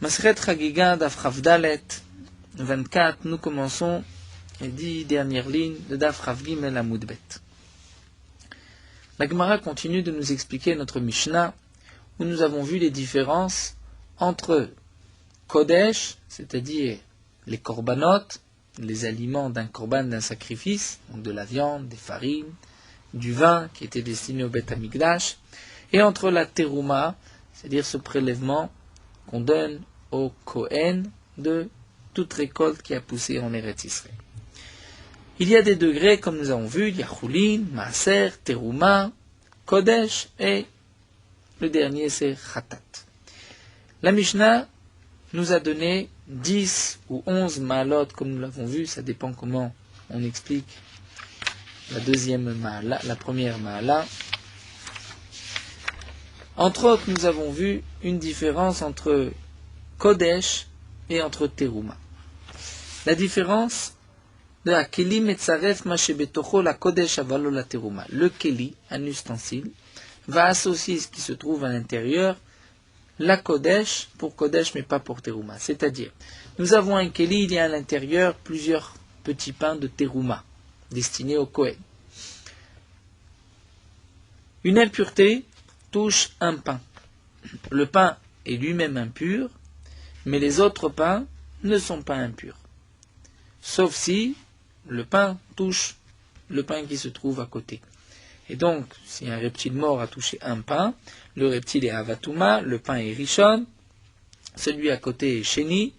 Maseret Chagiga Daf Chavdalet 24, nous commençons les 10 dernières lignes de Daf Chav Gimel Amud Bet. La Gemara continue de nous expliquer notre Mishnah, où nous avons vu les différences entre Kodesh, c'est-à-dire les korbanot, les aliments d'un korban, d'un sacrifice, donc de la viande, des farines, du vin qui était destiné au Beth Amikdash, et entre la terouma, c'est-à-dire ce prélèvement qu'on donne au Kohen de toute récolte qui a poussé en Eretz Israël. Il y a des degrés, comme nous avons vu, il y a Choulin, Maaser, Terouma, Kodesh, et le dernier c'est Khatat. La Mishnah nous a donné 10 ou 11 ma'alot, comme nous l'avons vu, ça dépend comment on explique la deuxième ma'ala, la première ma'ala. Entre autres, nous avons vu une différence entre Kodesh et entre Terouma. La différence de la Keli Metzaref Mashebetocho la Kodesh avalo la Terouma. Le Keli, un ustensile, va associer ce qui se trouve à l'intérieur, la Kodesh, pour Kodesh mais pas pour Terouma. C'est-à-dire, nous avons un Keli, il y a à l'intérieur plusieurs petits pains de Terouma, destinés au Kohen. Une impureté touche un pain. Le pain est lui-même impur, mais les autres pains ne sont pas impurs. Sauf si le pain touche le pain qui se trouve à côté. Et donc, si un reptile mort a touché un pain, le reptile est Avatouma, le pain est Rishon, celui à côté est Sheni,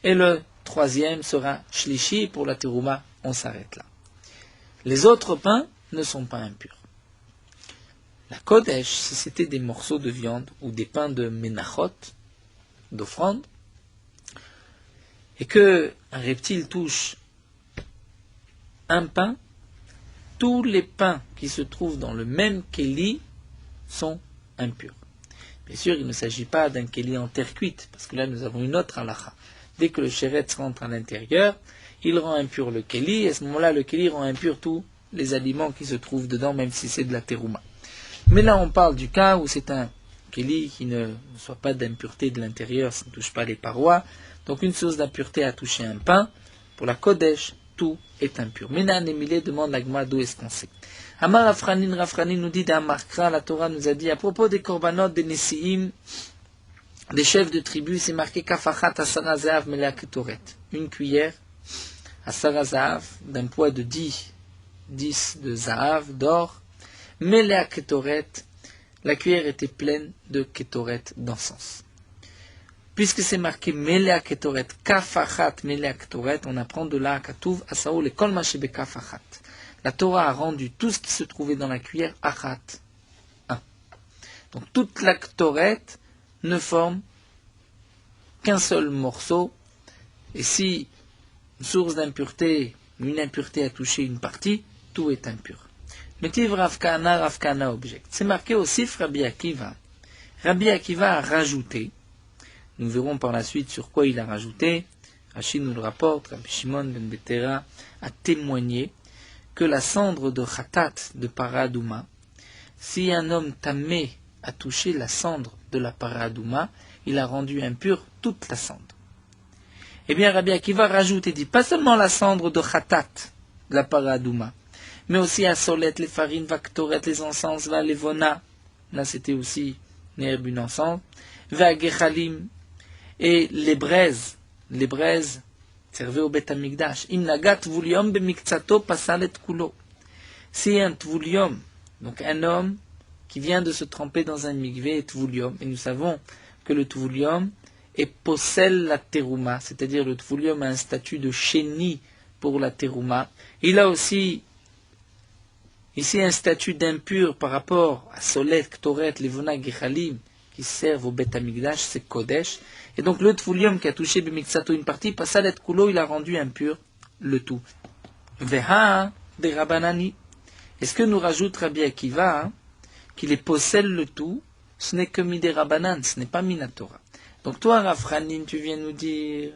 et le troisième sera Shlishi. Pour la Terouma, on s'arrête là. Les autres pains ne sont pas impurs. La Kodesh, si c'était des morceaux de viande ou des pains de Menachot, d'offrande, et que un reptile touche un pain, tous les pains qui se trouvent dans le même Keli sont impurs. Bien sûr, il ne s'agit pas d'un Keli en terre cuite, parce que là nous avons une autre halakha. Dès que le Sheretz rentre à l'intérieur, il rend impur le Keli, et à ce moment-là, le Keli rend impur tous les aliments qui se trouvent dedans, même si c'est de la terouma. Mais là, on parle du cas où c'est un Keli qui ne soit pas d'impureté de l'intérieur, ça ne touche pas les parois. Donc une source d'impureté a touché un pain. Pour la Kodesh, tout est impur. Minan Emile demande la Gemara d'où est-ce qu'on sait. Amar Rafranin nous dit dans Markra, la Torah nous a dit à propos des korbanot, des Nesiim, des chefs de tribu, c'est marqué Kafachat Asara Zahav Melea Ketoret. Une cuillère Asara Zahav d'un poids de 10 de Zahav, d'or. Melea Ketoret, la cuillère était pleine de Ketoret d'encens. Puisque c'est marqué Melea Ketoret, Kafachat Melea Ketoret, on apprend de là à Katuv, Asaou, le Kol Mashebe Kafachat. La Torah a rendu tout ce qui se trouvait dans la cuillère Achat, 1. Donc toute la Ketoret ne forme qu'un seul morceau, et si une source d'impureté, une impureté a touché une partie, tout est impur. Metiv Rav Kahana objecte. C'est marqué aussi Rabbi Akiva. Rabbi Akiva a rajouté, nous verrons par la suite sur quoi il a rajouté, Rashi nous le rapporte, Rabbi Shimon ben Betera a témoigné que la cendre de Khatat, de Paradouma, si un homme tamé a touché la cendre de la Paradouma, il a rendu impure toute la cendre. Eh bien Rabbi Akiva rajoute et dit, pas seulement la cendre de Khatat, de la Paradouma, mais aussi à Solet, les farines, Vaktoret, les encens, va les Vona, là c'était aussi une herbe, une encens, va Gechalim, et les braises servaient au Beth Amikdash. Im nagat tvulium bemiktsato pasalet kulo. Si un tvulium, donc un homme qui vient de se tremper dans un mikvé est tvulium, et nous savons que le tvulium est possèle la terouma, c'est-à-dire le tvulium a un statut de chéni pour la terouma. Il a aussi ici un statut d'impur par rapport à Solet, Ktoret, Levona, Gechalim, qui servent au Beth Amikdash, c'est Kodesh. Et donc le tvulium qui a touché Bimiksato une partie, Pasalet Kulo, il a rendu impur le tout. Veha de Rabbanani. Est-ce que nous rajoute Rabbi Akiva qu'il est possède le tout, ce n'est que Midé Rabbanan, ce n'est pas Minatora. Donc toi, Rafranin, tu viens nous dire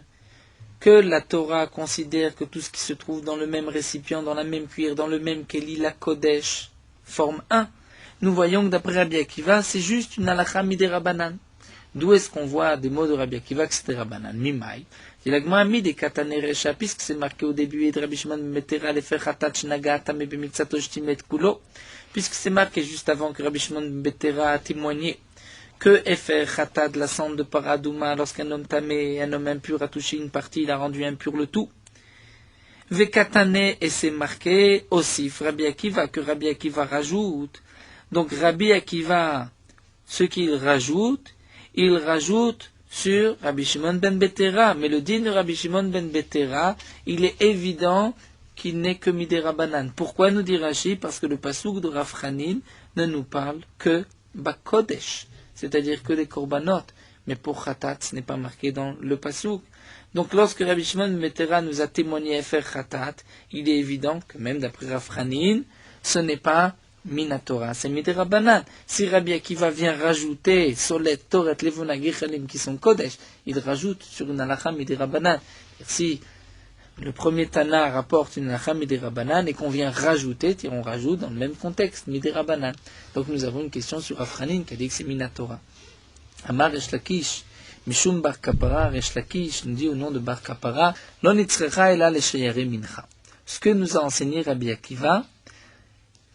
que la Torah considère que tout ce qui se trouve dans le même récipient, dans la même cuillère, dans le même Keli, la Kodesh, forme un. Nous voyons que d'après Rabbi Akiva, c'est juste une halakha midé Rabbanan. D'où est-ce qu'on voit des mots de Rabbi Akiva que c'était Rabbanan? Mimai. Il a gmami des katane recha, puisque c'est marqué au début, et de Rabbi Shimon metera les fer hatat shnaga atame bemiksato shtimet kulo, puisque c'est marqué juste avant que Rabbi Shimon metera a témoigné que Efer Khatat, la cendre de Paradouma, lorsqu'un homme tamé, un homme impur a touché une partie, il a rendu impur le tout. Vekatane, et c'est marqué aussi, Rabbi Akiva, que Rabbi Akiva rajoute. Donc Rabbi Akiva, ce qu'il rajoute, il rajoute sur Rabbi Shimon ben Betera. Mais le din de Rabbi Shimon ben Betera, il est évident qu'il n'est que Midei Rabbanan. Pourquoi nous dit Rashi? Parce que le pasouk de Rav Chanin ne nous parle que Bakodesh, c'est-à-dire que des korbanot. Mais pour Khatat, ce n'est pas marqué dans le pasouk. Donc lorsque Rabbi Shimon ben Betera nous a témoigné Efer Khatat, il est évident que même d'après Rav Chanin, ce n'est pas Minatora, c'est Midei Rabbanan. Si Rabbi Akiva vient rajouter Solet, Toret, Levona, Gechalim qui sont Kodesh, il rajoute sur une halakha Midei Rabbanan. Si le premier Tana rapporte une halakha Midei Rabbanan et qu'on vient rajouter, on rajoute dans le même contexte, Midei Rabbanan. Donc nous avons une question sur Rav Chanin qui a dit que c'est Minatora. Amar Resh Lakish, Mishum Bar Kapara, Resh Lakish nous dit au nom de Bar Kapara, Lo nitzrecha ela lesheyare mincha. Ce que nous a enseigné Rabbi Akiva,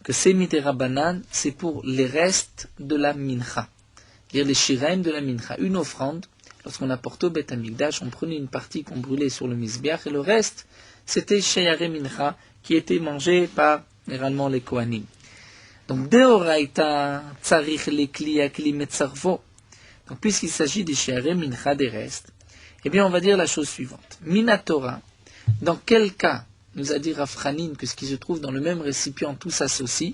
que c'est Midei Rabbanan, c'est pour les restes de la mincha, c'est-à-dire les shiraim de la mincha. Une offrande, lorsqu'on apportait au Beth Amikdash, on prenait une partie qu'on brûlait sur le misbeach, et le reste, c'était sheyare mincha, qui était mangé par, généralement, les kohanim. Donc, deoraita tzarich lekli akli metzarvo. Donc, puisqu'il s'agit des sheyare mincha, des restes, eh bien, on va dire la chose suivante. Minatora, dans quel cas nous a dit Rav Chanin que ce qui se trouve dans le même récipient, tout s'associe,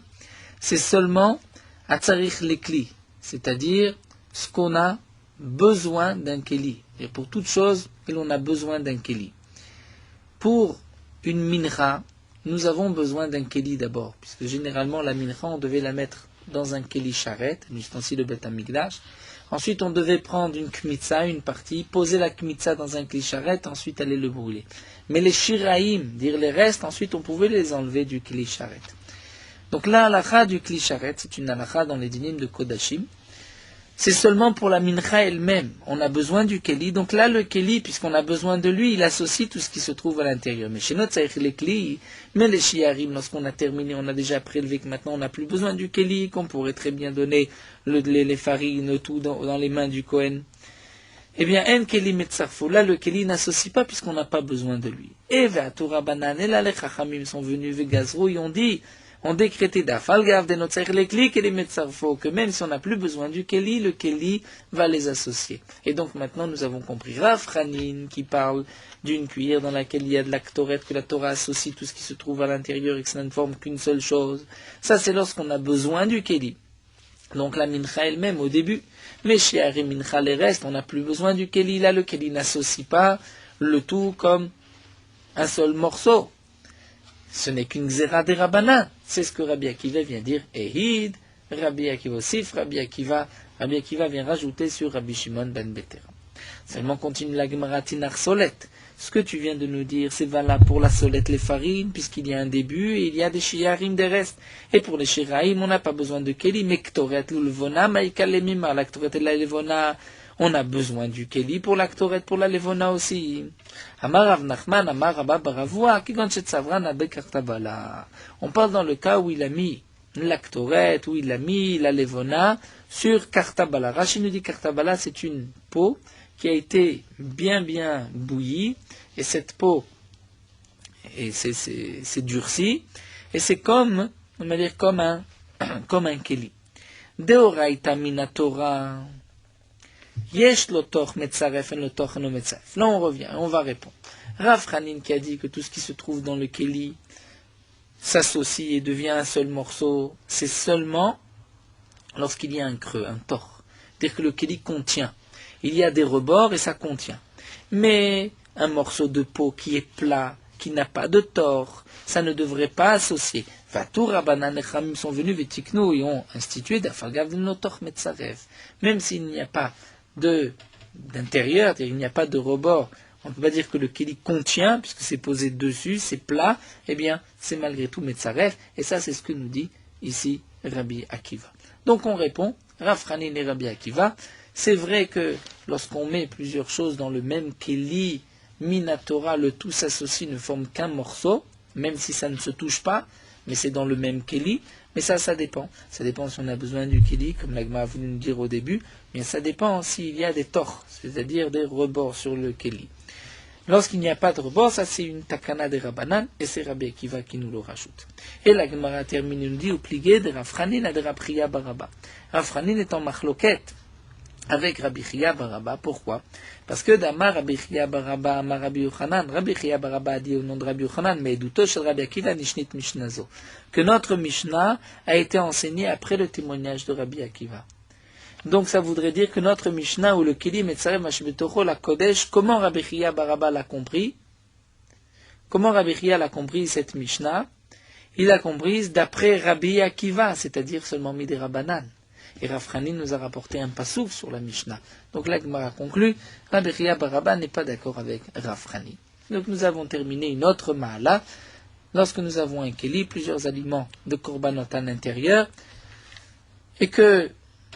c'est seulement à tzarich lekli, c'est-à-dire ce qu'on a besoin d'un keli. Et pour toute chose, on a besoin d'un keli. Pour une mincha, nous avons besoin d'un keli d'abord, puisque généralement la mincha, on devait la mettre dans un keli charet, un ustensile de Beth Amikdash. Ensuite, on devait prendre une kmitza, une partie, poser la kmitza dans un kli charet, ensuite aller le brûler. Mais les shiraim, dire les restes, ensuite on pouvait les enlever du kli charet. Donc la halakha du kli charet, c'est une halakha dans les dinim de Kodashim. C'est seulement pour la mincha elle-même. On a besoin du keli. Donc là, le keli, puisqu'on a besoin de lui, il associe tout ce qui se trouve à l'intérieur. Mais chez notre tzarich les kli, mais les shiarim, lorsqu'on a terminé, on a déjà prélevé que maintenant on n'a plus besoin du keli, qu'on pourrait très bien donner les farines, tout dans les mains du Kohen. Eh bien, en keli metzarfo, là, le keli n'associe pas puisqu'on n'a pas besoin de lui. Et ve'atura banan, et là, les chachamim sont venus, vegazrou, ils ont décrété d'afalgav de notre lekli keli metzarfo, que même si on n'a plus besoin du keli, le keli va les associer. Et donc maintenant, nous avons compris Rav Chanin qui parle d'une cuillère dans laquelle il y a de la ktoret, que la Torah associe tout ce qui se trouve à l'intérieur et que ça ne forme qu'une seule chose. Ça, c'est lorsqu'on a besoin du keli. Donc la mincha elle-même au début, mais chez Ari mincha les restes, on n'a plus besoin du keli. Là, le keli n'associe pas le tout comme un seul morceau. Ce n'est qu'une xéra des Rabbanan. C'est ce que Rabbi Akiva vient dire. Ehid, Rabbi Akiva aussi, Rabbi Akiva vient rajouter sur Rabbi Shimon ben Betera. Seulement continue la Gemara Tinar Solet. Ce que tu viens de nous dire, c'est valable pour la solette, les farines, puisqu'il y a un début, et il y a des shiarim des restes. Et pour les shiraim, on n'a pas besoin de keli, mais ktoret, l'ulvona, maïkal lemima, la ktoret et la levona, on a besoin du keli pour la ktoret, pour la levona aussi. Amar Rav Nachman, Amar Rabba Baravua, kigon shetzavran abe kartabala. On parle dans le cas où il a mis la ktoret, où il a mis la levona sur kartabala. Rashi nous dit kartabala, c'est une peau qui a été bien bouillie, et cette peau c'est durci, et c'est comme, on va dire comme un keli. Deoraita minatora, yesh lotoch metzaref en lotoch no metzaref. Là on revient, on va répondre. Rav Chanin qui a dit que tout ce qui se trouve dans le keli s'associe et devient un seul morceau, c'est seulement lorsqu'il y a un creux, un tor. C'est-à-dire que le keli contient. Il y a des rebords et ça contient. Mais un morceau de peau qui est plat, qui n'a pas de tort, ça ne devrait pas associer. Vatur Rabbanan et Chamim sont venus vetiknu et ont institué d'afagav de notor metzarev. Même s'il n'y a pas d'intérieur, il n'y a pas de rebord, on ne peut pas dire que le keli contient, puisque c'est posé dessus, c'est plat, eh bien, c'est malgré tout metzarev. Et ça, c'est ce que nous dit ici Rabbi Akiva. Donc on répond, Rav Chanin et Rabbi Akiva, C'est vrai que lorsqu'on met plusieurs choses dans le même Keli, Minatora, le tout s'associe, ne forme qu'un morceau, même si ça ne se touche pas, mais c'est dans le même Keli. Mais ça dépend. Ça dépend si on a besoin du Keli, comme l'Agma a voulu nous dire au début, mais ça dépend s'il y a des torts, c'est-à-dire des rebords sur le Keli. Lorsqu'il n'y a pas de rebord, ça c'est une takana de Rabbanan, et c'est Rabbi Akiva qui nous le rajoute. Et la Gemara termine, nous dit, oublié de Rafranin à de Rabria Baraba. Rafranin est en marloquette avec Rabbi Chia Baraba. Pourquoi? Parce que d'Amar Rabbi Chia Baraba, Amar Rabbi Yochanan, Rabbi Chia Baraba a dit au nom de Rabbi Yochanan, mais d'Uto shel Rabbi Akiva nishnit mishnazo, que notre Mishnah a été enseignée après le témoignage de Rabbi Akiva. Donc ça voudrait dire que notre Mishnah ou le Keli Metzarev Mashbetocho la Kodesh, comment Rabbi Chia Baraba l'a compris? Comment Rabbi Chia l'a compris cette Mishnah? Il l'a comprise d'après Rabbi Akiva, c'est-à-dire seulement Midé Rabbanan. Et Rafrani nous a rapporté un passouf sur la Mishnah. Donc là, Gemara conclut, Rabbi Chia Baraba n'est pas d'accord avec Rafrani. Donc nous avons terminé une autre Mahala. Lorsque nous avons un Keli, plusieurs aliments de korbanot à l'intérieur, et que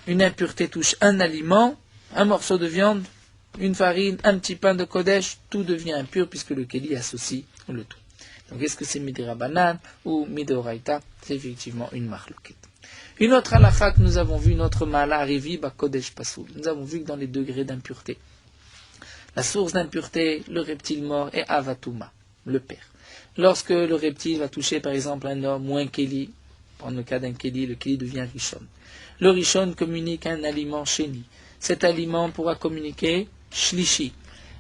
une impureté touche un aliment, un morceau de viande, une farine, un petit pain de Kodesh, tout devient impur puisque le Keli associe le tout. Donc est-ce que c'est Midé Rabbanan ou Midé Oraita? C'est effectivement une marloquette. Une autre halakha que nous avons vu, une autre mala arrivi, Kodesh Pasoul. Nous avons vu que dans les degrés d'impureté, la source d'impureté, le reptile mort est Avatuma, le père. Lorsque le reptile va toucher par exemple un homme ou un Keli, dans le cas d'un Keli, le Keli devient Rishon. Le Rishon communique un aliment Sheni. Cet aliment pourra communiquer Shlishi.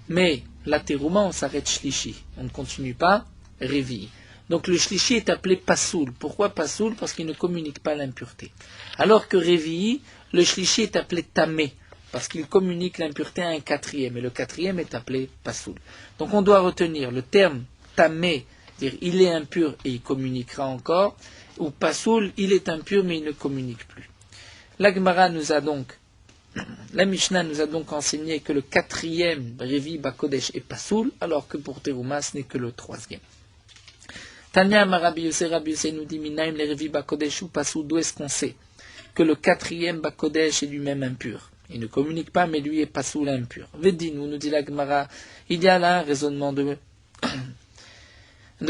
Mais la terouma, on s'arrête Shlishi. On ne continue pas Revi. Donc le Shlishi est appelé Pasoul. Pourquoi Pasoul? Parce qu'il ne communique pas l'impureté. Alors que Revi, le Shlishi est appelé Tamé. Parce qu'il communique l'impureté à un quatrième. Et le quatrième est appelé Pasoul. Donc on doit retenir le terme Tamé, c'est-à-dire il est impur et il communiquera encore. Ou Pasoul, il est impur mais il ne communique plus. La Gemara nous a donc, la Mishnah nous a donc enseigné que le quatrième Revi Bakodesh est Pasoul, alors que pour Terouma ce n'est que le troisième. Tanya Rabbi Yossé nous dit Minaim le Revi Bakodesh ou Pasoul, d'où est-ce qu'on sait que le quatrième Bakodesh est lui-même impur? Il ne communique pas, mais lui est Pasoul impur. Vedinu, nous dit la Gemara, il y a là un raisonnement de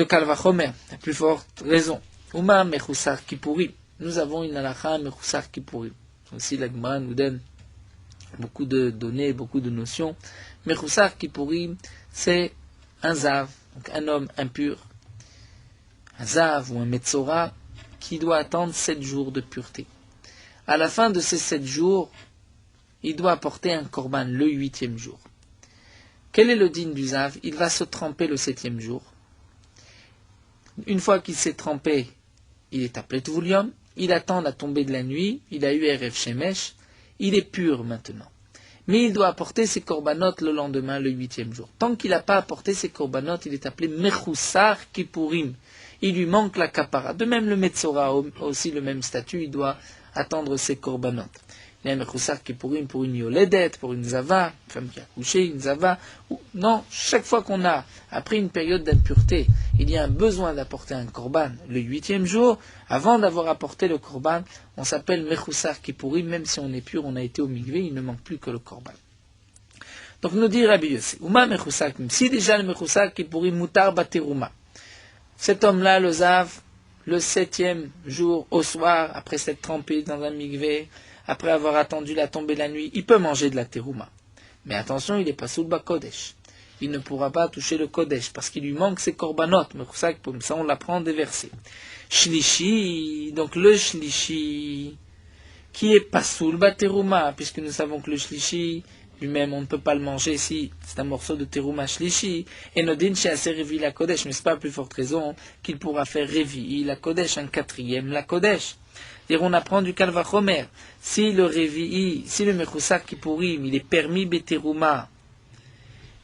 Kalvachomer, la plus forte raison. Uma Mechusar Kippouri. Nous avons une halakha Mechusar Kippouri. Aussi la Gemara nous donne beaucoup de données, beaucoup de notions. Mechusar Kippouri, c'est un zav, donc un homme impur, un zav ou un metzora, qui doit attendre 7 jours de pureté. À la fin de ces 7 jours, il doit apporter un korban le 8e jour. Quel est le din du zav? Il va se tremper le 7e jour. Une fois qu'il s'est trempé, il est appelé Tvulium, il attend la tombée de la nuit, il a eu Erev Shemesh, il est pur maintenant. Mais il doit apporter ses korbanot le lendemain, le 8e jour. Tant qu'il n'a pas apporté ses korbanot, il est appelé Mechusar Kippurim. Il lui manque la kapara. De même, le Metzora a aussi le même statut, il doit attendre ses korbanot. Il y a un Mechusar Kippurim pour une Yoledet, pour une Zava, une femme qui a couché, une Zava. Non, chaque fois qu'on a, après une période d'impureté, il y a un besoin d'apporter un korban le 8e jour, avant d'avoir apporté le korban, on s'appelle Mechusar Kippurim, même si on est pur, on a été au mikvé, il ne manque plus que le korban. Donc nous dit Rabbi Yossé, Uma Mechusar Kippurim, si déjà le Mechusar Kippurim mutar bateruma, cet homme-là, le Zav, le 7e jour, au soir, après s'être trempé dans un mikvé, après avoir attendu la tombée de la nuit, il peut manger de la terouma. Mais attention, il n'est pas sous le Bakodesh. Il ne pourra pas toucher le Kodesh, parce qu'il lui manque ses korbanot. Mais pour ça, on l'apprend des versets. Shlishi, donc le Shlishi, qui est pas sous le Baterouma, puisque nous savons que le Shlishi, lui-même, on ne peut pas le manger si c'est un morceau de terouma Shlishi. Et Nodin chez assez Revi la Kodesh, mais c'est pas la plus forte raison qu'il pourra faire Revi la Kodesh, un 4e la Kodesh. On apprend du Kalvachomer, si le Revi'i, si le Mechusar Kippurim, il est permis Beterouma,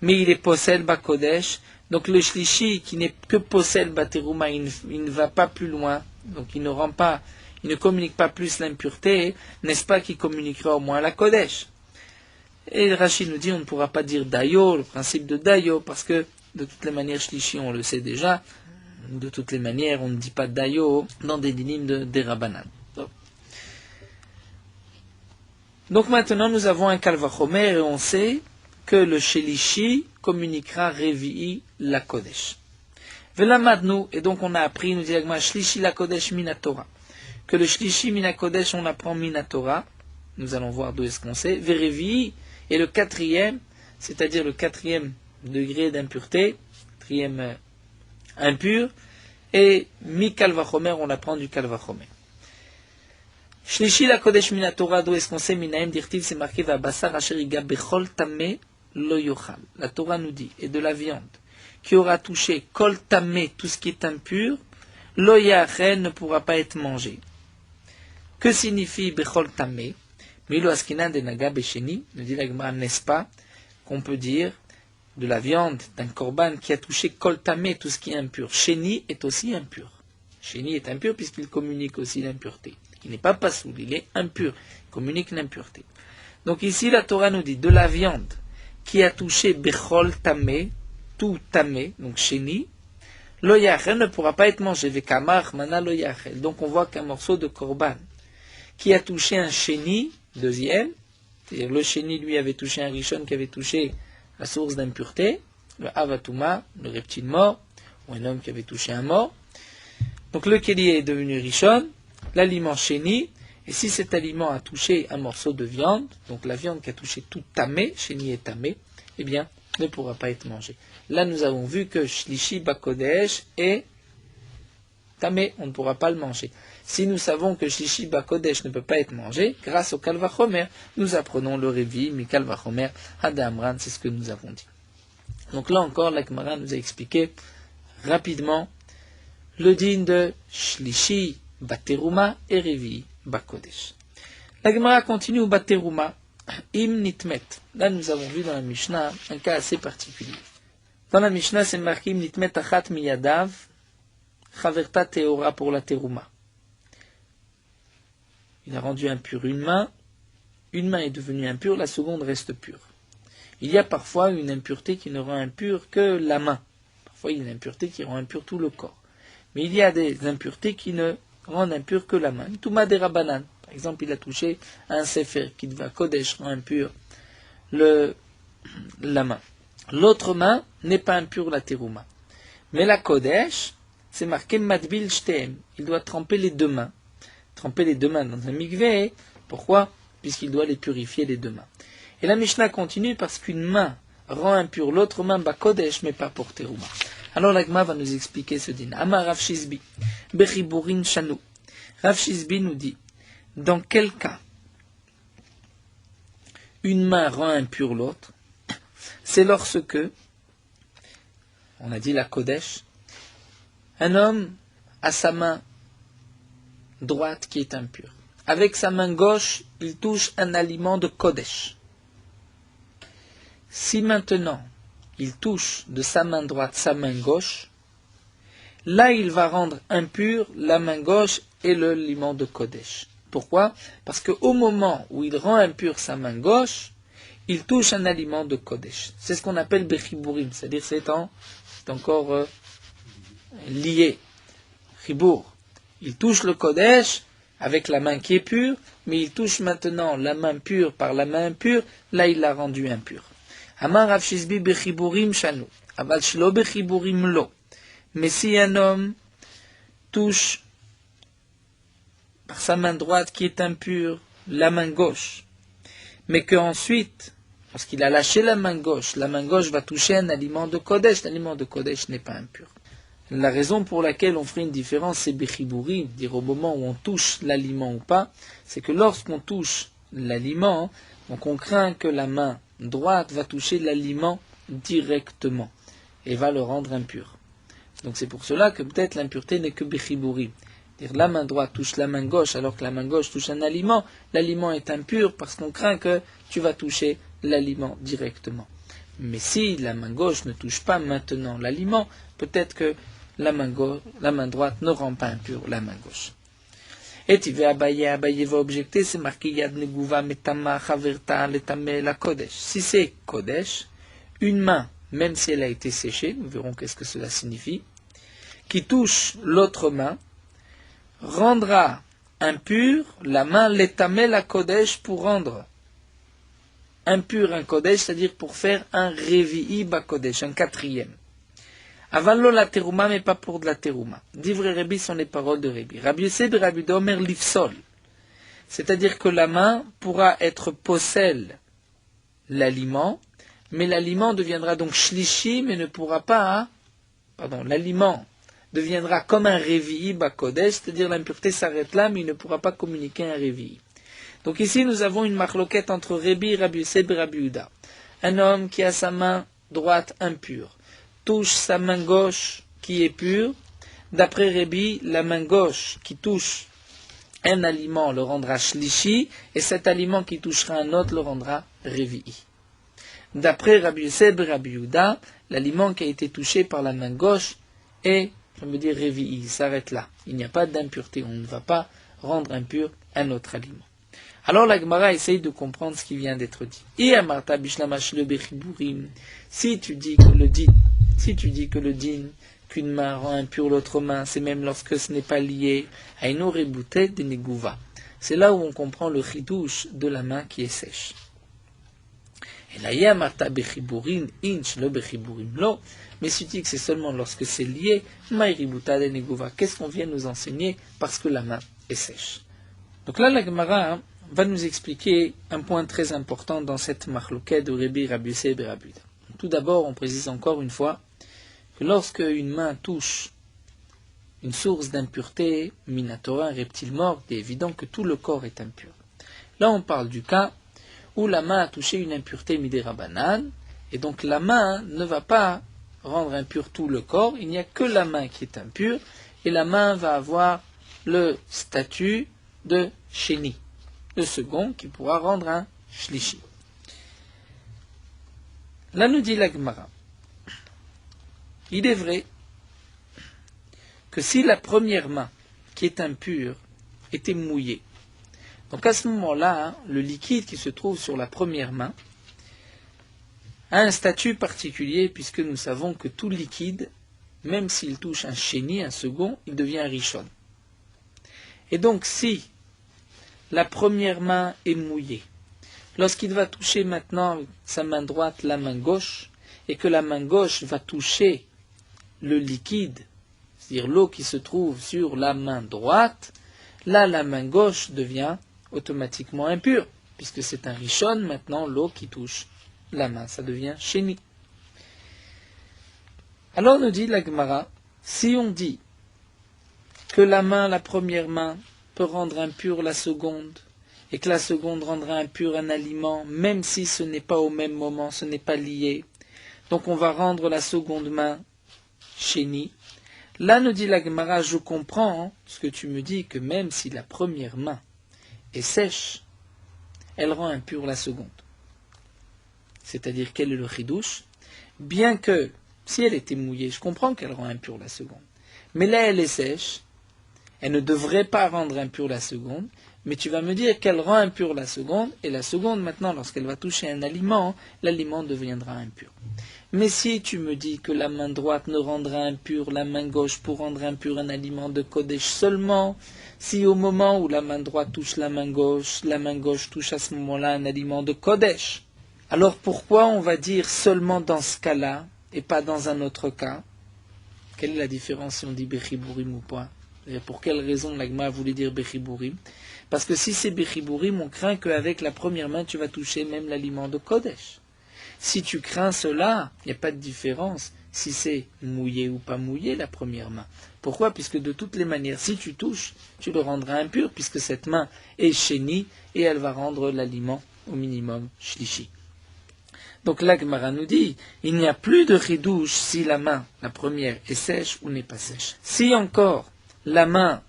mais il est possède Bakodesh, donc le Shlishi, qui n'est que possède Baterouma, il ne va pas plus loin, donc il ne communique pas plus l'impureté, n'est-ce pas qu'il communiquera au moins la Kodesh? Et Rachid nous dit, on ne pourra pas dire Dayo, le principe de Dayo, parce que de toutes les manières, Shlishi, on le sait déjà, de toutes les manières, on ne dit pas Dayo dans des dynimes des Rabbanan. Donc maintenant, nous avons un Kalvachomer et on sait que le Shelishi communiquera Revi'i la Kodesh. Velamadnu, et donc on a appris, nous dit l'Agma, Shlishi la Kodesh Minatora. Que le Shlishi Minakodesh, on apprend Minatora. Nous allons voir d'où est-ce qu'on sait. Verevi'i, et le quatrième, c'est-à-dire le quatrième degré d'impureté, quatrième impur, et Mi Kalvachomer, on apprend du Kalvachomer. Shlishi la Kodesh Minatora, d'où est-ce qu'on sait Minaim dirtiv, c'est marqué Vabasar Asheriga Bechol Tameh Lo Yochal. La Torah nous dit, et de la viande qui aura touché Kol Tameh, tout ce qui est impur, Lo Yachel ne pourra pas être mangé. Que signifie Bechol Tameh? Milo Askinan de Naga Besheni, nous dit la Gemara, n'est-ce pas qu'on peut dire de la viande d'un korban qui a touché Kol Tameh, tout ce qui est impur. Sheni est aussi impur. Sheni est impur puisqu'il communique aussi l'impureté. Il n'est pas pasoul, il est impur, il communique l'impureté. Donc ici la Torah nous dit de la viande qui a touché Bechol Tameh, tout Tameh, donc Sheni, Lo Yachel ne pourra pas être mangé. Vekamach Mana Lo Yachel. Donc on voit qu'un morceau de korban qui a touché un Sheni, deuxième, c'est-à-dire le Sheni lui avait touché un Rishon qui avait touché la source d'impureté, le Avatuma, le reptile mort, ou un homme qui avait touché un mort. Donc le Keli est devenu Rishon, l'aliment Sheni, et si cet aliment a touché un morceau de viande, donc la viande qui a touché tout Tamé, Sheni et Tamé, eh bien, ne pourra pas être mangé. Là, nous avons vu que Shlishi Bakodesh est Tamé, on ne pourra pas le manger. Si nous savons que Shlishi Bakodesh ne peut pas être mangé, grâce au Kalvachomer, nous apprenons le Revi, mi Kalvachomer, Hadamran, c'est ce que nous avons dit. Donc là encore, la Gemara nous a expliqué rapidement le din de Shlishi Bateruma et Revi Bakodesh. La Gemara continue au Bateruma, Im Nitmet. Là, nous avons vu dans la Mishnah un cas assez particulier. Dans la Mishnah, c'est marqué Im Nitmet Achat Miyadav, Chaverta Teora pour la Teruma. Il a rendu impure une main est devenue impure, la seconde reste pure. Il y a parfois une impureté qui ne rend impure que la main. Parfois, il y a une impureté qui rend impure tout le corps. Mais il y a des impuretés qui ne rendent impure que la main. Touma de Rabanan. Par exemple, il a touché un Sefer qui va Kodesh, rend impure la main. L'autre main n'est pas impure, la Teruma. Mais la Kodesh, c'est marqué Madbil Shtem. Il doit tremper les deux mains. Tremper les deux mains dans un mikvé. Pourquoi? Puisqu'il doit les purifier les deux mains. Et la Mishnah continue parce qu'une main rend impure l'autre main Bakodesh, mais pas pour Teruma. Alors l'Agma va nous expliquer ce din. Amar Rav Shizbi, Bechiburin Shanu. Rav Shizbi nous dit, dans quel cas une main rend impure l'autre? C'est lorsque, on a dit la Kodesh, un homme a sa main droite qui est impure. Avec sa main gauche, il touche un aliment de Kodesh. Si maintenant, il touche de sa main droite sa main gauche, là il va rendre impur la main gauche et l'aliment de Kodesh. Pourquoi? Parce qu'au moment où il rend impur sa main gauche, il touche un aliment de Kodesh. C'est ce qu'on appelle Bechiburim, c'est-à-dire c'est encore lié. Chibour. Il touche le Kodesh avec la main qui est pure, mais il touche maintenant la main pure par la main impure, là il l'a rendu impure. Amar Rav Shizbi bechiburim shanu, aval shlo bechiburim lo. Mais si un homme touche par sa main droite qui est impure la main gauche, mais qu'ensuite, lorsqu'il a lâché la main gauche va toucher un aliment de Kodesh, l'aliment de Kodesh n'est pas impur. La raison pour laquelle on ferait une différence, c'est bechiburim, dire au moment où on touche l'aliment ou pas, c'est que lorsqu'on touche l'aliment, donc on craint que la main droite va toucher l'aliment directement et va le rendre impur. Donc c'est pour cela que peut-être l'impureté n'est que bechiburim. Dire la main droite touche la main gauche alors que la main gauche touche un aliment, l'aliment est impur parce qu'on craint que tu vas toucher l'aliment directement. Mais si la main gauche ne touche pas maintenant l'aliment, peut-être que la main droite ne rend pas impure la main gauche. Et tu vas Abaye va objecter, c'est marqué Yad Neguva Metama Chaverta Letame la Kodesh. Si c'est Kodesh, une main, même si elle a été séchée, nous verrons qu'est-ce que cela signifie, qui touche l'autre main, rendra impure la main Letame la Kodesh pour rendre impur un kodesh, c'est-à-dire pour faire un revi'i bakodesh, un quatrième. Avalo la terouma, mais pas pour de la terouma. D'ivre Rabbi sont les paroles de Rabbi. Rabbi Yosef et Rabbi Omer lifsol. C'est-à-dire que la main pourra être possèle l'aliment, mais l'aliment deviendra donc shlishi, mais ne pourra pas, l'aliment deviendra comme un revi'i bakodesh, c'est-à-dire l'impureté s'arrête là, mais il ne pourra pas communiquer un revi'i. Donc ici, nous avons une marloquette entre Rabbi, Rabbi Yosef et Rabbi Yehuda. Un homme qui a sa main droite impure touche sa main gauche qui est pure. D'après Rabbi, la main gauche qui touche un aliment le rendra shlishi, et cet aliment qui touchera un autre le rendra revi'i. D'après Rabbi Yosef et Rabbi Yehuda, l'aliment qui a été touché par la main gauche est, revi'i, il s'arrête là. Il n'y a pas d'impureté, on ne va pas rendre impur un autre aliment. Alors la Gemara essaye de comprendre ce qui vient d'être dit. Si tu dis que le din, qu'une main rend impure l'autre main, c'est même lorsque ce n'est pas lié à une oreboutet de negouva. C'est là où on comprend le chidouche de la main qui est sèche. Et là, mais si tu dis que c'est seulement lorsque c'est lié, qu'est-ce qu'on vient nous enseigner parce que la main est sèche? Donc là, la Gemara va nous expliquer un point très important dans cette marloquette de Rabbi, Rabbi Yosef et Rabbi Yehuda. Tout d'abord, on précise encore une fois que lorsque une main touche une source d'impureté, minatora, un reptile mort, il est évident que tout le corps est impur. Là, on parle du cas où la main a touché une impureté midérabanan, et donc la main ne va pas rendre impur tout le corps, il n'y a que la main qui est impure, et la main va avoir le statut de sheni, le second qui pourra rendre un shlishi. Là nous dit la Gemara, il est vrai que si la première main qui est impure était mouillée, donc à ce moment-là, le liquide qui se trouve sur la première main a un statut particulier, puisque nous savons que tout liquide, même s'il touche un sheni, un second, il devient un rishon. Et donc si la première main est mouillée, lorsqu'il va toucher maintenant sa main droite, la main gauche, et que la main gauche va toucher le liquide, c'est-à-dire l'eau qui se trouve sur la main droite, là la main gauche devient automatiquement impure, puisque c'est un rishon, maintenant l'eau qui touche la main, ça devient sheni. Alors nous dit la Gemara, si on dit que la première main, peut rendre impure la seconde, et que la seconde rendra impur un aliment, même si ce n'est pas au même moment, ce n'est pas lié, donc on va rendre la seconde main sheni. Là nous dit la Gemara, je comprends ce que tu me dis, que même si la première main est sèche, elle rend impure la seconde. C'est-à-dire, quel est le chidouche? Bien que, si elle était mouillée, je comprends qu'elle rend impure la seconde. Mais là, elle est sèche, elle ne devrait pas rendre impure la seconde, mais tu vas me dire qu'elle rend impure la seconde, et la seconde, maintenant, lorsqu'elle va toucher un aliment, l'aliment deviendra impur. Mais si tu me dis que la main droite ne rendra impure la main gauche pour rendre impur un aliment de Kodesh seulement, si au moment où la main droite touche la main gauche touche à ce moment-là un aliment de Kodesh, alors pourquoi on va dire seulement dans ce cas-là, et pas dans un autre cas? Quelle est la différence si on dit Bechiburim ou pas? Et pour quelle raison l'Agma voulait dire Bechiburim? Parce que si c'est Bechiburim, on craint qu'avec la première main, tu vas toucher même l'aliment de Kodesh. Si tu crains cela, il n'y a pas de différence si c'est mouillé ou pas mouillé la première main. Pourquoi? Puisque de toutes les manières, si tu touches, tu le rendras impur, puisque cette main est sheni et elle va rendre l'aliment au minimum shlishi. Donc la Gemara nous dit, il n'y a plus de chidouche si la main, la première, est sèche ou n'est pas sèche. Si encore la main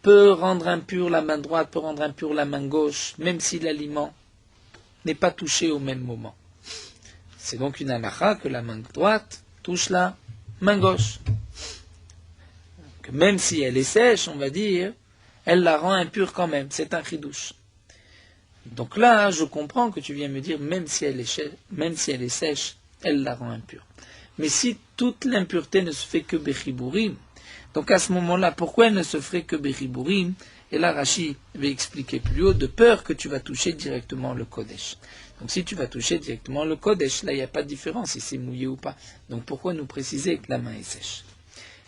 peut rendre impure la main droite, peut rendre impure la main gauche, même si l'aliment n'est pas touché au même moment. C'est donc une halakha que la main droite touche la main gauche. Que même si elle est sèche, on va dire, elle la rend impure quand même. C'est un chidouche. Donc là, je comprends que tu viens me dire, même si elle est sèche, elle la rend impure. Mais si toute l'impureté ne se fait que bechiburim, donc à ce moment-là, pourquoi elle ne se ferait que bechiburim? Et là, Rashi va expliquer plus haut, de peur que tu vas toucher directement le Kodesh. Donc si tu vas toucher directement le Kodesh, là il n'y a pas de différence si c'est mouillé ou pas. Donc pourquoi nous préciser que la main est sèche?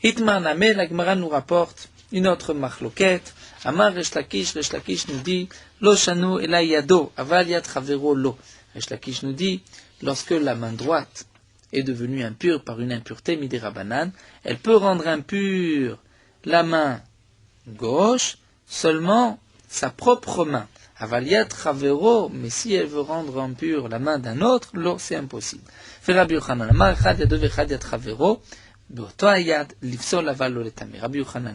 Hitman Amé, la Gemara nous rapporte une autre marloquette. Amar Resh Lakish nous dit, Lo shanu ela yado, aval yad chavero lo. Resh Lakish nous dit, lorsque la main droite est devenue impure par une impureté midé rabanan, elle peut rendre impure la main gauche, seulement sa propre main. Avaliat Chavero, mais si elle veut rendre impure la main d'un autre, là c'est impossible. Rabbi Yochanan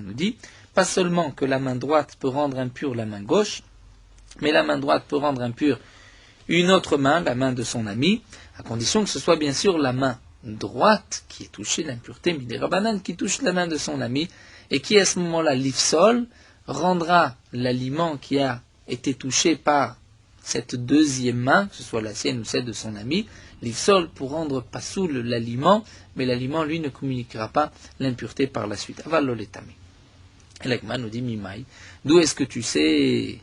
nous dit, pas seulement que la main droite peut rendre impure la main gauche, mais la main droite peut rendre impure une autre main, la main de son ami, à condition que ce soit bien sûr la main droite qui est touchée l'impureté midé rabanan, qui touche la main de son ami, et qui à ce moment-là, l'ifsol, rendra l'aliment qui a été touché par cette deuxième main, que ce soit la sienne ou celle de son ami, l'ifsol pour rendre pasoul l'aliment, mais l'aliment, lui, ne communiquera pas l'impureté par la suite. Aval lo letame. Et l'Agma nous dit, Mimaï, d'où est-ce que tu sais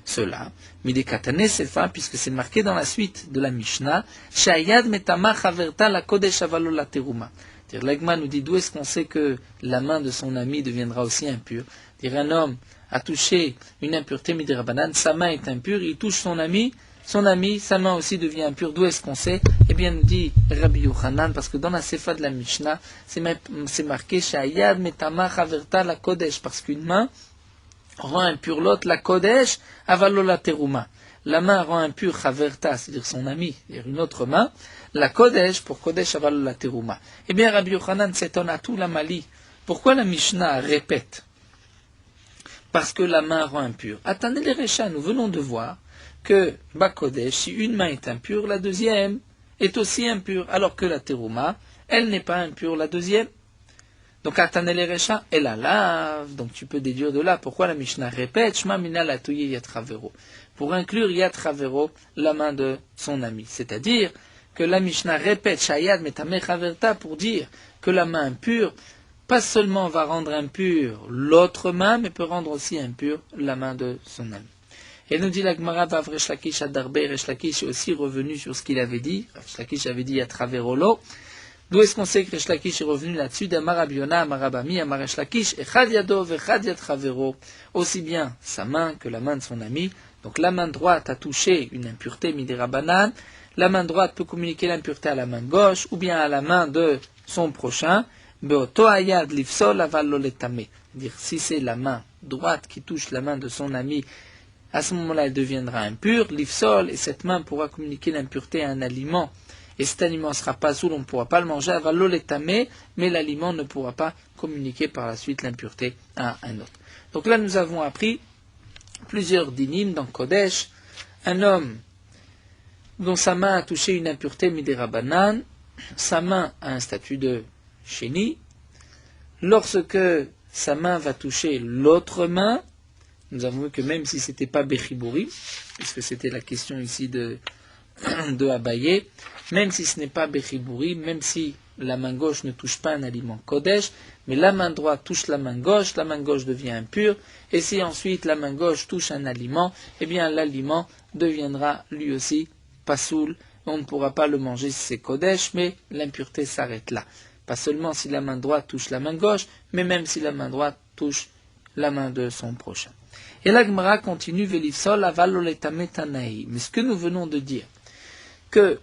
cela? Midé katane sefa, puisque c'est marqué dans la suite de la Mishnah, Shayad metama chaverta la kodesh avalo la teruma. L'Agma nous dit, d'où est-ce qu'on sait que la main de son ami deviendra aussi impure? Un homme a touché une impureté midé rabanan, sa main est impure, il touche son ami, sa main aussi devient impure. D'où est-ce qu'on sait? Eh bien, nous dit Rabbi Yochanan, parce que dans la Sefa de la Mishnah, c'est marqué Shayad metama chaverta la kodesh, parce qu'une main rend impure l'autre, la kodesh, avalo la teruma. La main rend impure chaverta, c'est-à-dire son ami, c'est-à-dire une autre main, la kodesh, pour kodesh avalo la teruma. Eh bien, Rabbi Yochanan s'étonne à tout la Mali. Pourquoi la Mishnah répète? Parce que la main rend impure. Attendez les Réchas, nous venons de voir que Bakodesh, si une main est impure, la deuxième est aussi impure, alors que la teruma, elle n'est pas impure, la deuxième. Donc attendez les Réchas, elle la lave, donc tu peux déduire de là pourquoi la Mishnah répète, Shma mina la touye yat chavero, pour inclure yat chavero, la main de son ami. C'est-à-dire que la Mishnah répète Shayad metame chaverta pour dire que la main impure, pas seulement va rendre impure l'autre main, mais peut rendre aussi impure la main de son ami. Et nous dit la Gemara, Vav Resh Lakish Adarbe, Resh Lakish est aussi revenu sur ce qu'il avait dit. Resh Lakish avait dit à travers Olo. D'où est-ce qu'on sait que Resh Lakish est revenu là-dessus? d'Amarabiona, Amarabami, Amaresh Lakish, Echad Yado, Vechad Yad Chavero. Aussi bien sa main que la main de son ami. Donc la main droite a touché une impureté midé rabanan. La main droite peut communiquer l'impureté à la main gauche, ou bien à la main de son prochain. C'est-à-dire, si c'est la main droite qui touche la main de son ami, à ce moment-là, elle deviendra impure, l'ifsol, et cette main pourra communiquer l'impureté à un aliment, et cet aliment ne sera pas sourd, on ne pourra pas le manger, mais l'aliment ne pourra pas communiquer par la suite l'impureté à un autre. Donc là, nous avons appris plusieurs dinim dans Kodesh. Un homme dont sa main a touché une impureté midé rabanan, sa main a un statut de Chéni, lorsque sa main va toucher l'autre main, nous avons vu que même si ce n'était pas Bechibouri, puisque c'était la question ici de Abaye, même si ce n'est pas Bechibouri, même si la main gauche ne touche pas un aliment Kodesh, mais la main droite touche la main gauche devient impure, et si ensuite la main gauche touche un aliment, eh bien l'aliment deviendra lui aussi pasoul, on ne pourra pas le manger si c'est Kodesh, mais l'impureté s'arrête là. Pas seulement si la main droite touche la main gauche, mais même si la main droite touche la main de son prochain. Et la Gemara continue, Velifsol avaloletame tanaï. Mais ce que nous venons de dire, que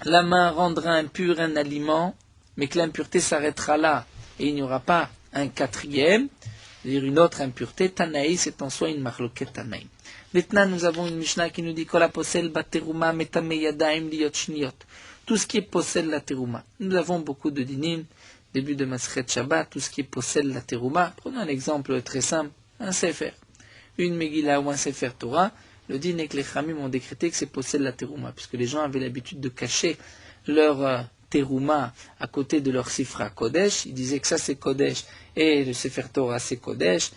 la main rendra impur un aliment, mais que l'impureté s'arrêtera là, et il n'y aura pas un quatrième, c'est-à-dire une autre impureté, tanaï, c'est en soi une marloquet tanaï. Maintenant, nous avons une Mishnah qui nous dit, Kol aposel bateruma metame yadaim liot shniot. Tout ce qui est possède la terouma. Nous avons beaucoup de dinim, début de Masechet Shabbat, tout ce qui est possède la terouma. Prenons un exemple très simple, un sefer. Une Megillah ou un sefer Torah, le din et que les Chamim ont décrété que c'est possède la terouma, puisque les gens avaient l'habitude de cacher leur terouma à côté de leur sifra Kodesh. Ils disaient que ça c'est Kodesh, et le sefer Torah c'est Kodesh.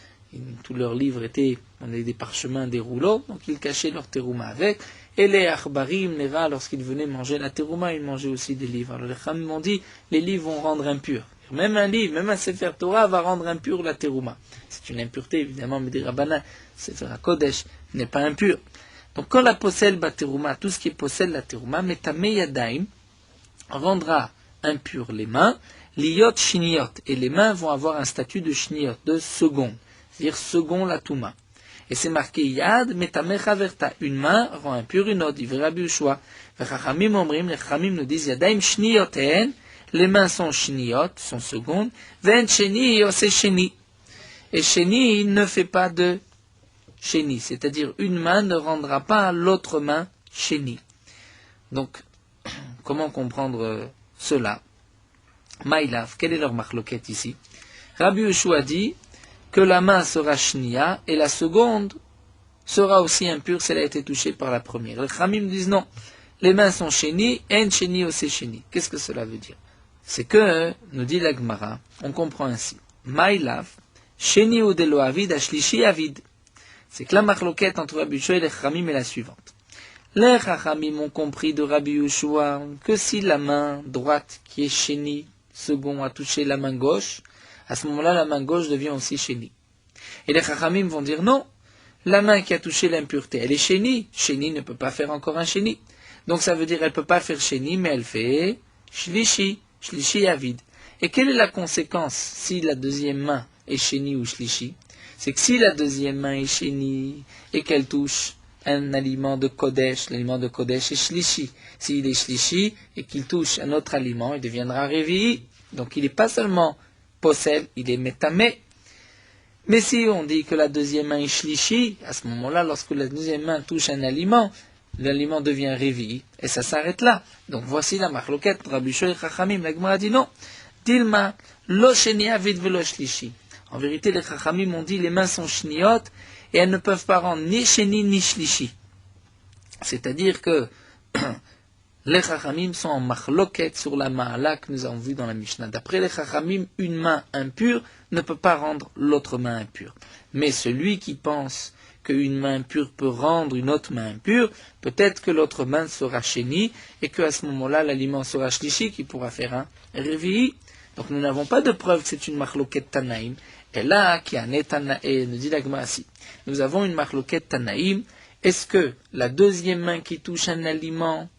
Tous leurs livres étaient des parchemins, des rouleaux, donc ils cachaient leur terouma avec. Et les achbarim, les rats, lorsqu'ils venaient manger la terouma, ils mangeaient aussi des livres. Alors les Khamim ont dit, les livres vont rendre impurs. Même un livre, même un Sefer Torah va rendre impur la terouma. C'est une impureté, évidemment, mais des rabbinats, Sefer HaKodesh n'est pas impur. Donc quand la possède la terouma, tout ce qui possède la terouma, metame yadaim, rendra impur les mains, liot shiniot, et les mains vont avoir un statut de shiniot, de second, c'est-à-dire second la touma. Et c'est marqué yad metame chaverta, une main rend impure une autre, dit Rabbi Yoshua. V'chachamim omrim, les chachamim nous disent yadaim shnioten, les mains sont shniot, sont secondes, ven sheni ose sheni. Et sheni ne fait pas de sheni, c'est-à-dire une main ne rendra pas à l'autre main sheni. Donc, comment comprendre cela? Maïlav, quelle est leur marloquette ici? Rabbi Yoshua dit que la main sera shnia et la seconde sera aussi impure si elle a été touchée par la première. Les Khamim disent non, les mains sont sheni, en sheni ose sheni. Qu'est-ce que cela veut dire? C'est que, nous dit la Gemara, on comprend ainsi. Maïlav, sheni ou delo avid, ashlishi avid. C'est que la marloquette entre Rabbi Yoshua et les Khamim est la suivante. Les Chachamim ont compris de Rabbi Yoshua que si la main droite qui est sheni, second, a touché la main gauche, à ce moment-là, la main gauche devient aussi sheni. Et les Chachamim vont dire non, la main qui a touché l'impureté, elle est sheni. Sheni ne peut pas faire encore un sheni. Donc ça veut dire qu'elle ne peut pas faire sheni, mais elle fait shlishi, shlishi avid. Et quelle est la conséquence si la deuxième main est sheni ou shlishi? C'est que si la deuxième main est sheni et qu'elle touche un aliment de Kodesh, l'aliment de Kodesh est shlishi. S'il est shlishi et qu'il touche un autre aliment, il deviendra revi'i. Donc il n'est pas seulement possède, il est métamé. Mais si on dit que la deuxième main est shlishi, à ce moment-là, lorsque la deuxième main touche un aliment, l'aliment devient revi'i, et ça s'arrête là. Donc voici la marloquette, Rabbi Yoshua et Chachamim. La Gemara dit non, Dilma, lo sheni avid velo shlishi. En vérité, les Chachamim ont dit les mains sont shniot, et elles ne peuvent pas rendre ni sheni ni shlishi. C'est-à-dire que les Chachamim sont en marloquette sur la ma'ala que nous avons vu dans la Mishnah. D'après les Chachamim, une main impure ne peut pas rendre l'autre main impure. Mais celui qui pense qu'une main impure peut rendre une autre main impure, peut-être que l'autre main sera sheni, et qu'à ce moment-là, l'aliment sera shlishi, qui pourra faire un revi'i. Donc nous n'avons pas de preuve que c'est une marloquette Tanaïm. Et là, qui a Netanaïm, nous dit la Gemara ici, nous avons une marloquette Tanaïm. Est-ce que la deuxième main qui touche un aliment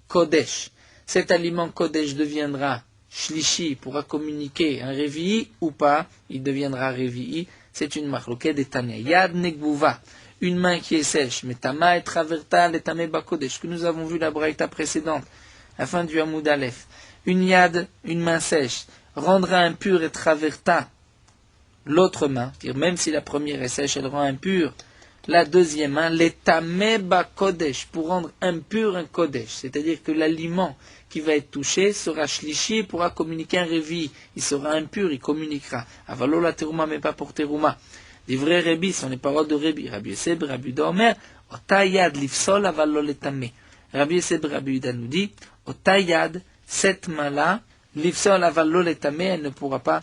Kodesh, cet aliment Kodesh deviendra shlishi, pourra communiquer un revi'i ou pas? Il deviendra revi'i. C'est une marloquette des Tanya. Yad negbuva, une main qui est sèche, metama et traverta letame bakodesh, que nous avons vu la braïta précédente, à la fin du Hamoud Aleph. Une yad, une main sèche, rendra impur et traverta l'autre main, c'est-à-dire même si la première est sèche, elle rend impure la deuxième main, letame bakodesh, pour rendre impur un kodesh, c'est-à-dire que l'aliment qui va être touché sera shlishi et pourra communiquer un revi. Il sera impur, il communiquera. Avalo la terouma, mais pas pour terouma. Des vrais rébis sont les paroles de Rabbi. Rabbi Yosef, Rabbi Dormer, otayad lifsol avalo letame. Rabbi Yosef, Rabbi Yuda nous dit, otayad, cette main-là, lifsol avalo letame, elle ne pourra pas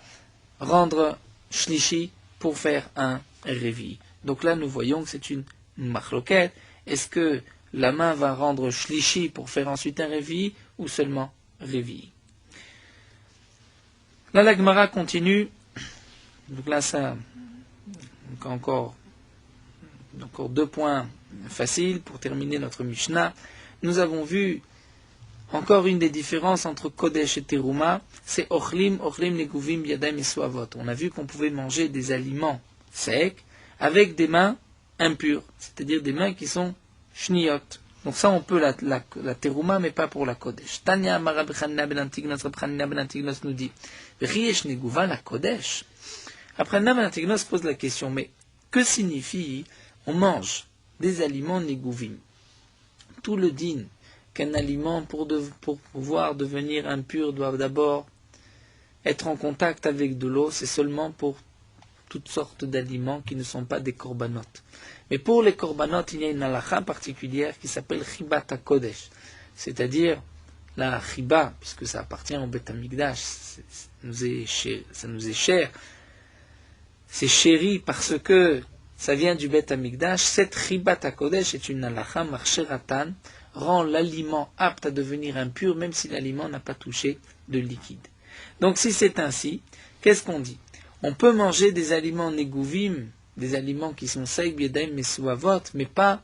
rendre shlishi pour faire un revi. Donc là, nous voyons que c'est une marloquette. Est-ce que la main va rendre shlishi pour faire ensuite un revi ou seulement revi? Là, la Gemara continue. Donc là, ça, encore 2 points faciles pour terminer notre Mishnah. Nous avons vu encore une des différences entre Kodesh et Teruma, c'est Ochlim Neguvim Yadam et Suavot. On a vu qu'on pouvait manger des aliments secs avec des mains impures, c'est-à-dire des mains qui sont shniot. Donc ça, on peut la Teruma, mais pas pour la Kodesh. Tanya Amar Rabbi Chanina ben Antignos, Rabbi Chanina ben Antignos nous dit, V'chiesh Neguva la Kodesh. Après, Rabbi ben Antignos pose la question, mais que signifie on mange des aliments Neguvim? Tout le din qu'un aliment, pour pouvoir devenir impur, doit d'abord être en contact avec de l'eau, c'est seulement pour toutes sortes d'aliments qui ne sont pas des corbanotes. Mais pour les corbanotes, il y a une halakha particulière qui s'appelle Chibat HaKodesh, c'est-à-dire la chiba, puisque ça appartient au Beth Amikdash, ça nous est cher, c'est chéri parce que ça vient du Beth Amikdash. Cette Chibat HaKodesh est une halakha marcheratan, rend l'aliment apte à devenir impur, même si l'aliment n'a pas touché de liquide. Donc si c'est ainsi, qu'est-ce qu'on dit? On peut manger des aliments négouvim, des aliments qui sont secs, biedem, mesuavot, mais pas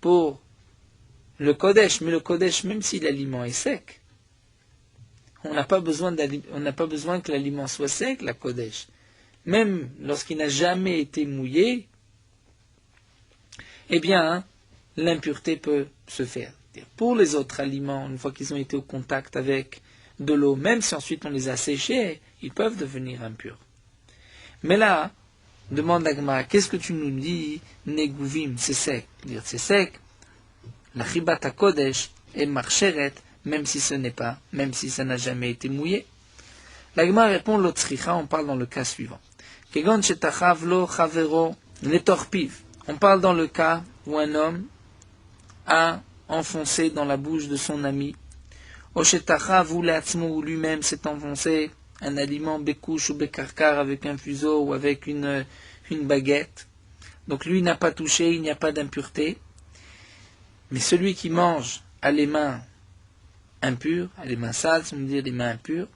pour le kodesh. Mais le kodesh, même si l'aliment est sec, on n'a pas besoin que l'aliment soit sec, la kodesh. Même lorsqu'il n'a jamais été mouillé, eh bien, l'impureté peut se faire. Pour les autres aliments, une fois qu'ils ont été au contact avec de l'eau, même si ensuite on les a séchés, ils peuvent devenir impurs. Mais là, demande la Gemara, qu'est-ce que tu nous dis? Negouvim, c'est sec. C'est sec. La chibata kodesh est marcheret, même si ce n'est pas, même si ça n'a jamais été mouillé. La Gemara répond, l'otzricha, on parle dans le cas suivant. Kegon shetachav lo chavero letorpiv. On parle dans le cas où un homme a enfoncé dans la bouche de son ami. Oshetachav ou leatzmo, ou lui-même s'est enfoncé un aliment bekouche ou bekarkar avec un fuseau ou avec une baguette. Donc lui n'a pas touché, il n'y a pas d'impureté. Mais celui qui mange a les mains impures, a les mains sales, on veut dire les mains impures,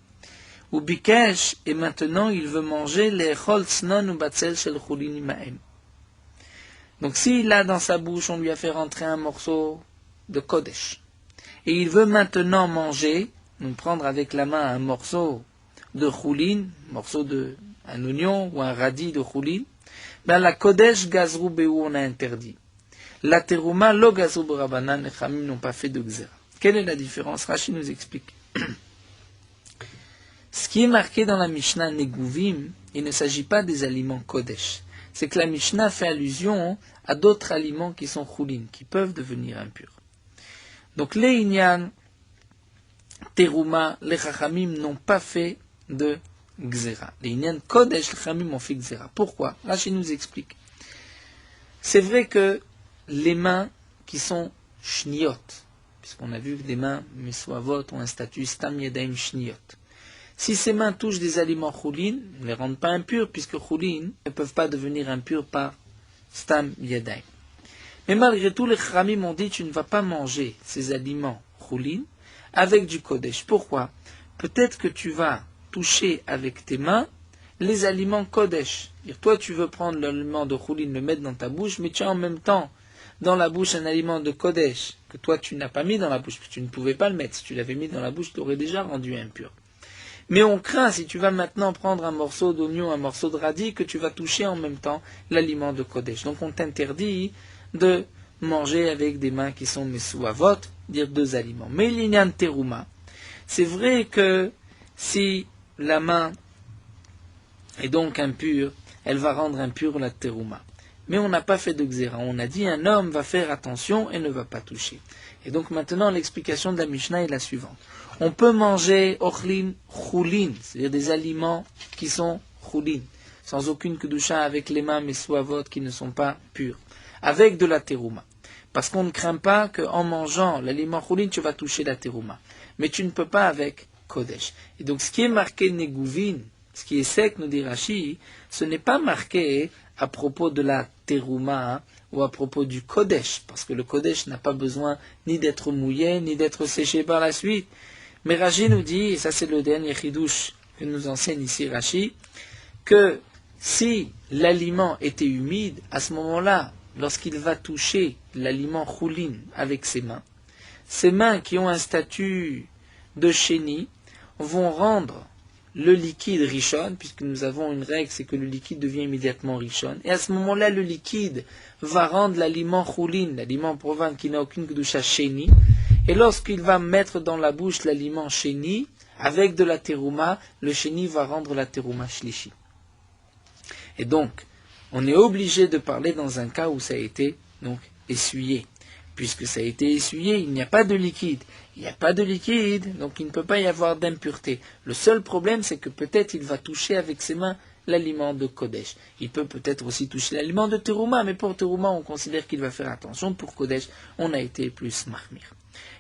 ou bikesh, et maintenant il veut manger les cholznon ou batzel shel chulin maem. Donc s'il a dans sa bouche, on lui a fait rentrer un morceau de kodesh, et il veut maintenant manger, donc prendre avec la main un morceau de chulin, un oignon ou un radis de chulin, ben la kodesh gazrou beou on a interdit. La terouma lo gazrou berabanan, les chamim n'ont pas fait de gzera. Quelle est la différence? Rashi nous explique. Ce qui est marqué dans la Mishnah Negouvim, il ne s'agit pas des aliments kodesh. C'est que la Mishnah fait allusion à d'autres aliments qui sont chulin, qui peuvent devenir impurs. Donc les inyan, terouma, les chachamim n'ont pas fait de gzera. Les inyan kodesh, les chachamim ont fait gzera. Pourquoi? Rashi nous explique. C'est vrai que les mains qui sont shniot, puisqu'on a vu que des mains mesuavot ont un statut stam yadaim shniot. Si ces mains touchent des aliments chulin, ne les rendent pas impurs, puisque chulin ne peuvent pas devenir impurs par stam yadaim. Mais malgré tout, les chachamim ont dit tu ne vas pas manger ces aliments chulin avec du kodesh. Pourquoi? Peut-être que tu vas toucher avec tes mains les aliments kodesh. Toi, tu veux prendre l'aliment de chulin, le mettre dans ta bouche, mais tu as en même temps dans la bouche un aliment de kodesh que toi tu n'as pas mis dans la bouche, tu ne pouvais pas le mettre. Si tu l'avais mis dans la bouche, tu l'aurais déjà rendu impur. Mais on craint, si tu vas maintenant prendre un morceau d'oignon, un morceau de radis, que tu vas toucher en même temps l'aliment de kodesh. Donc on t'interdit de manger avec des mains qui sont mesuavot, dire deux aliments. Mais l'inyan terouma, c'est vrai que si la main est donc impure, elle va rendre impure la terouma. Mais on n'a pas fait de xéra. On a dit un homme va faire attention et ne va pas toucher. Et donc maintenant l'explication de la Mishnah est la suivante. On peut manger ochlin chulin, c'est-à-dire des aliments qui sont chulin, sans aucune kedusha, avec les mains mesuavot qui ne sont pas purs, avec de la terouma. Parce qu'on ne craint pas qu'en mangeant l'aliment chulin, tu vas toucher la terouma. Mais tu ne peux pas avec kodesh. Et donc ce qui est marqué negouvin, ce qui est sec, nous dit Rashi, ce n'est pas marqué à propos de la terouma ou à propos du kodesh, parce que le kodesh n'a pas besoin ni d'être mouillé, ni d'être séché par la suite. Mais Rashi nous dit, et ça c'est le dernier chidouche que nous enseigne ici Rashi, que si l'aliment était humide, à ce moment-là, lorsqu'il va toucher l'aliment chulin avec ses mains qui ont un statut de chéni vont rendre le liquide rishon, puisque nous avons une règle, c'est que le liquide devient immédiatement rishon, et à ce moment-là, le liquide va rendre l'aliment chulin, l'aliment provin qui n'a aucune kedusha chéni, et lorsqu'il va mettre dans la bouche l'aliment chéni, avec de la terouma, le chéni va rendre la terouma shlishi. Et donc, on est obligé de parler dans un cas où ça a été donc essuyé. Puisque ça a été essuyé, il n'y a pas de liquide. Il n'y a pas de liquide, donc il ne peut pas y avoir d'impureté. Le seul problème, c'est que peut-être il va toucher avec ses mains l'aliment de kodesh. Il peut peut-être aussi toucher l'aliment de terouma, mais pour terouma, on considère qu'il va faire attention. Pour kodesh, on a été plus mahmir.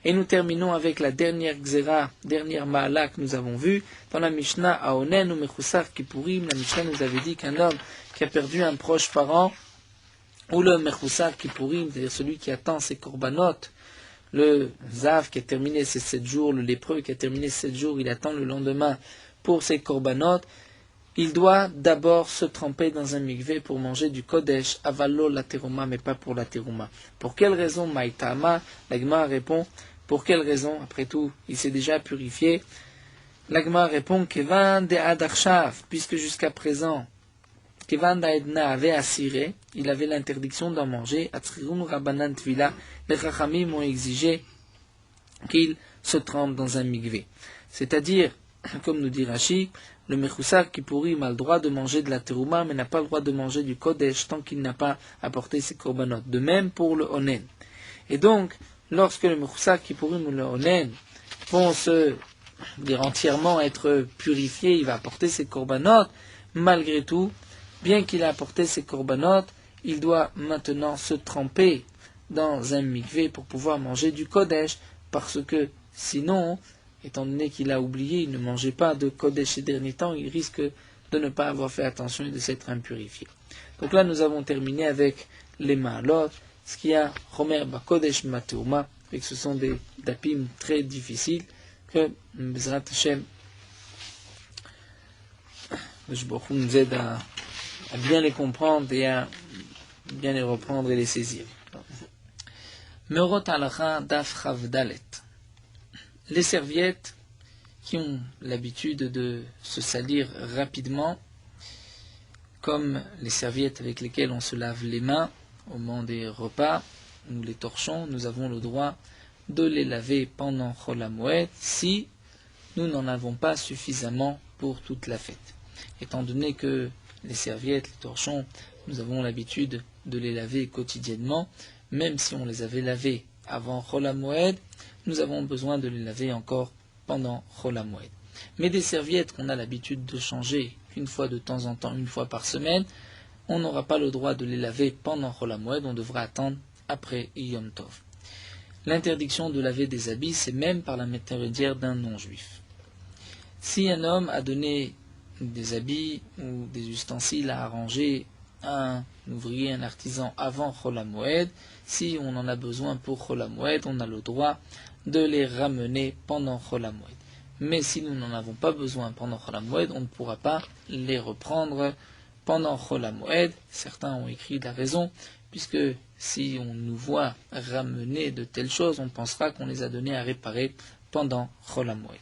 Et nous terminons avec la dernière gzera, dernière ma'ala que nous avons vue dans la Mishnah Aonen ou Mechusar Kippurim. La Mishnah nous avait dit qu'un homme qui a perdu un proche parent, ou le Mechusar Kippurim, c'est-à-dire celui qui attend ses korbanot, le Zav qui a terminé ses 7 jours, le lépreux qui a terminé ses 7 jours, il attend le lendemain pour ses korbanot, il doit d'abord se tremper dans un mikvé pour manger du kodesh, avalo la teruma, mais pas pour la teruma. Pour quelle raison, maïtama? La Gemara répond, pour quelle raison? Après tout, il s'est déjà purifié. La Gemara répond, kevan de adarshav, puisque jusqu'à présent, kevan d'Aedna avait assiré, il avait l'interdiction d'en manger, atzrirun rabanan tvila, les chachamim ont exigé qu'il se trempe dans un mikvé. C'est-à-dire, comme nous dit Rashi, le mechoussar Kippourim a le droit de manger de la terouma, mais n'a pas le droit de manger du kodesh tant qu'il n'a pas apporté ses korbanot. De même pour le onen. Et donc, lorsque le mechoussar Kippourim ou le onen vont entièrement être purifiés, il va apporter ses korbanot, malgré tout, bien qu'il ait apporté ses korbanot, il doit maintenant se tremper dans un mikvé pour pouvoir manger du kodesh, parce que sinon, étant donné qu'il a oublié, il ne mangeait pas de kodesh ces derniers temps, il risque de ne pas avoir fait attention et de s'être impurifié. Donc là, nous avons terminé avec les ma'alot, ce qui a Romer Bakodesh Mateuma, et que ce sont des dapim très difficiles, que Bezrat Hashem, je nous aide à bien les comprendre et à bien les reprendre et les saisir. Meorot Halacha Daf Chavdalet. Les serviettes qui ont l'habitude de se salir rapidement, comme les serviettes avec lesquelles on se lave les mains au moment des repas, ou les torchons, nous avons le droit de les laver pendant Chol HaMoed si nous n'en avons pas suffisamment pour toute la fête. Étant donné que les serviettes, les torchons, nous avons l'habitude de les laver quotidiennement, même si on les avait lavés avant Chol HaMoed, nous avons besoin de les laver encore pendant Chol HaMoed. Mais des serviettes qu'on a l'habitude de changer une fois de temps en temps, une fois par semaine, on n'aura pas le droit de les laver pendant Chol HaMoed, on devra attendre après Yom Tov. L'interdiction de laver des habits, c'est même par l'intermédiaire d'un non-juif. Si un homme a donné des habits ou des ustensiles à arranger à un ouvrier, un artisan avant Chol HaMoed, si on en a besoin pour Chol HaMoed, on a le droit de les ramener pendant Chol HaMoed. Mais si nous n'en avons pas besoin pendant Chol HaMoed, on ne pourra pas les reprendre pendant Chol HaMoed. Certains ont écrit la raison, puisque si on nous voit ramener de telles choses, on pensera qu'on les a donnés à réparer pendant Chol HaMoed.